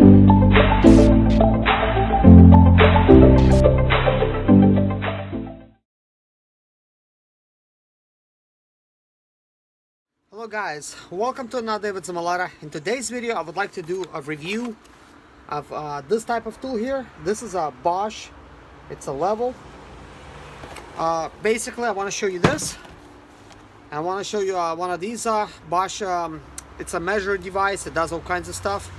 Hello guys, welcome to another day with Zimaleta. In today's video I would like to do a review of this type of tool here. This is a Bosch. It's a level. Basically I want to show you this. I want to show you one of these Bosch. It's a measure device. It does all kinds of stuff.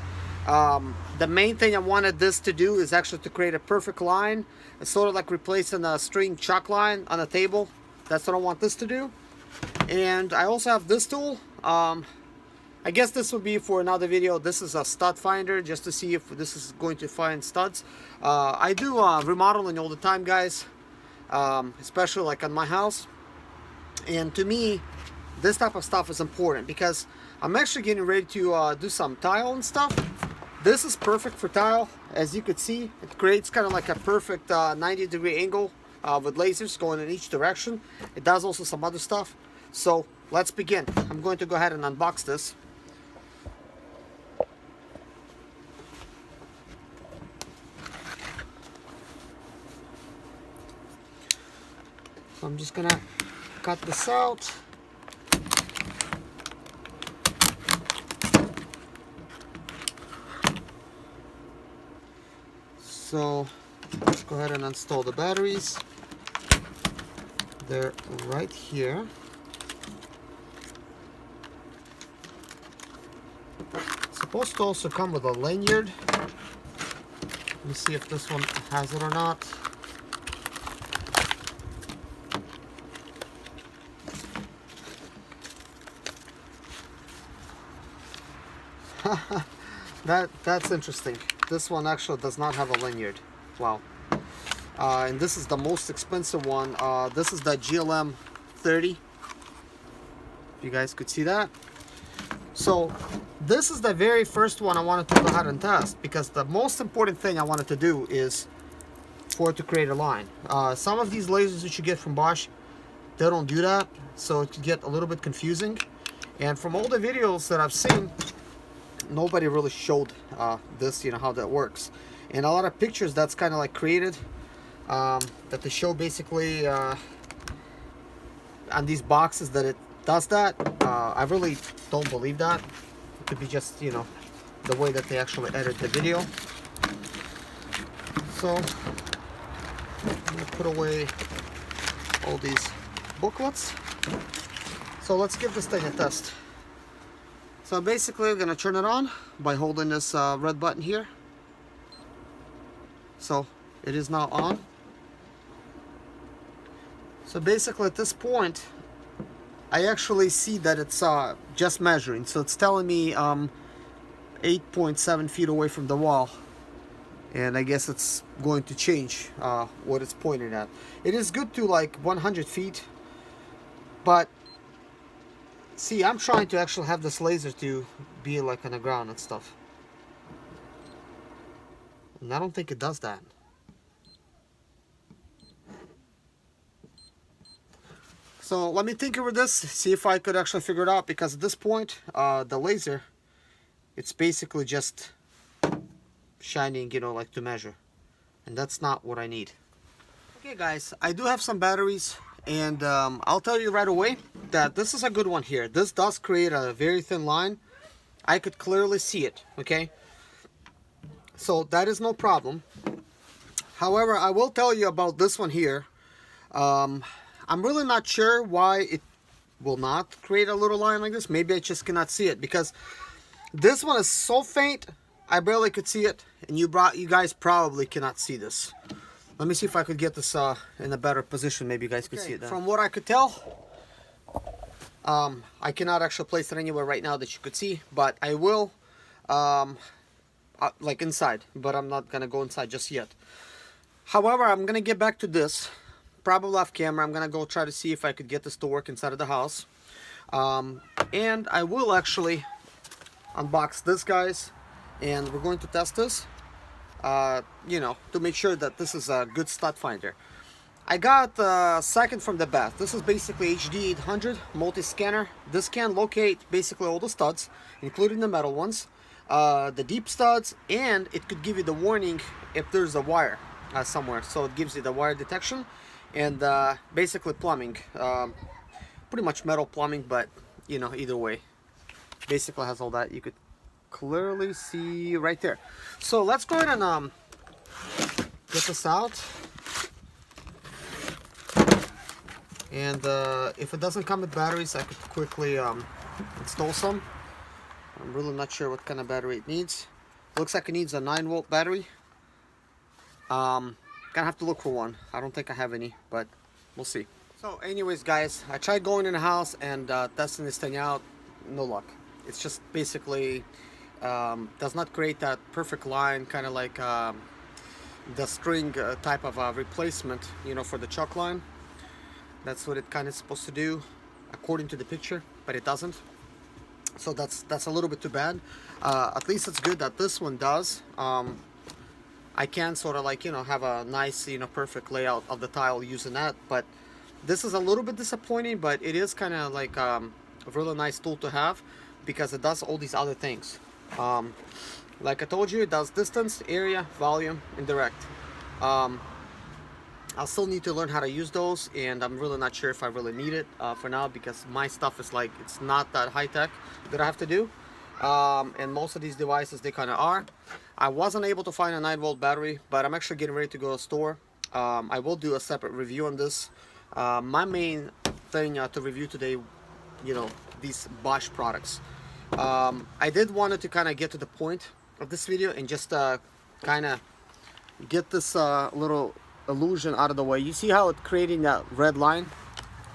The main thing I wanted this to do is actually to create a perfect line. It's sort of like replacing a string chuck line on a table. That's what I want this to do. And I also have this tool. I guess this would be for another video. This is a stud finder, just to see if this is going to find studs. I do remodeling all the time, guys, especially like on my house. And to me, this type of stuff is important because I'm actually getting ready to do some tile and stuff. This is perfect for tile. As you could see, it creates kind of like a perfect 90-degree angle with lasers going in each direction. It does also some other stuff. So let's begin. I'm going to go ahead and unbox this. So I'm just gonna cut this out. So let's go ahead and install the batteries. They're right here. Supposed to also come with a lanyard. Let me see if this one has it or not. That's interesting. This one actually does not have a lanyard. Wow. And this is the most expensive one. This is the GLM 30. If you guys could see that. So this is the very first one I wanted to go ahead and test, because the most important thing I wanted to do is for it to create a line. Some of these lasers that you get from Bosch, they don't do that, so it could get a little bit confusing. And from all the videos that I've seen, nobody really showed this, how that works. And a lot of pictures that's kind of like created that they show basically on these boxes that it does that. I really don't believe that. It could be just, the way that they actually edit the video. So I'm gonna put away all these booklets. So let's give this thing a test. So basically we're gonna turn it on by holding this red button here. So it is now on. So basically at this point I actually see that it's just measuring. So it's telling me 8.7 feet away from the wall. And I guess it's going to change what it's pointing at. It is good to like 100 feet. But see, I'm trying to actually have this laser to be like on the ground and stuff. And I don't think it does that. So let me tinker with this, see if I could actually figure it out, because at this point, the laser, it's basically just shining, like to measure. And that's not what I need. Okay guys, I do have some batteries, and I'll tell you right away that this is a good one here. This does create a very thin line. I could clearly see it, okay? So that is no problem. However, I will tell you about this one here. I'm really not sure why it will not create a little line like this. Maybe I just cannot see it, because this one is so faint I barely could see it, and you guys probably cannot see this. Let me see if I could get this in a better position. Maybe you guys could see it then. From what I could tell, I cannot actually place it anywhere right now that you could see, but I will like inside, but I'm not gonna go inside just yet. However, I'm gonna get back to this. Probably off camera. I'm gonna go try to see if I could get this to work inside of the house, and I will actually unbox this, guys, and we're going to test this, to make sure that this is a good stud finder. I got second from the bath. This is basically HD 800 multi-scanner. This can locate basically all the studs, including the metal ones. the deep studs, and it could give you the warning if there's a wire somewhere. So it gives you the wire detection, and basically plumbing, pretty much metal plumbing, but you know, either way, basically has all that. You could clearly see right there. So let's go ahead and get this out. And if it doesn't come with batteries, I could quickly install some. I'm really not sure what kind of battery it needs. Looks like it needs a 9-volt battery. Gonna have to look for one. I don't think I have any, but we'll see. So anyways, guys, I tried going in the house and testing this thing out. No luck. It's just basically does not create that perfect line, kind of like the string type of replacement, you know, for the chuck line. That's what it kind of supposed to do according to the picture, but it doesn't. So that's a little bit too bad. At least it's good that this one does. I can sort of like, you know, have a nice, you know, perfect layout of the tile using that, but this is a little bit disappointing, but it is kind of like a really nice tool to have because it does all these other things. Like I told you, it does distance, area, volume, and direct. I'll still need to learn how to use those, and I'm really not sure if I really need it for now, because my stuff is like, it's not that high-tech that I have to do, and most of these devices, they kind of are. I wasn't able to find a 9-volt battery, but I'm actually getting ready to go to a store. I will do a separate review on this. My main thing to review today, you know, these Bosch products. I did wanted to kind of get to the point of this video and just kind of get this little illusion out of the way. You see how it's creating that red line?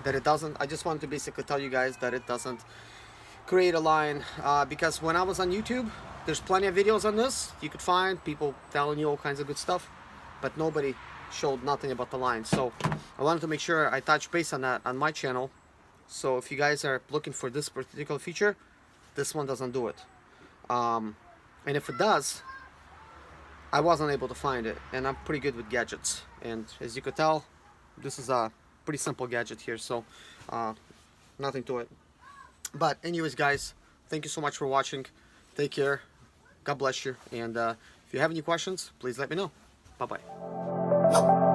That it doesn't. I just wanted to basically tell you guys that it doesn't create a line, because when I was on YouTube, there's plenty of videos on this. You could find people telling you all kinds of good stuff, but nobody showed nothing about the line. So I wanted to make sure I touch base on that on my channel. So if you guys are looking for this particular feature, this one doesn't do it. And if it does, I wasn't able to find it, and I'm pretty good with gadgets, and as you could tell, this is a pretty simple gadget here, so nothing to it. But anyways, guys, thank you so much for watching. Take care, God bless you, and if you have any questions, please let me know. Bye bye.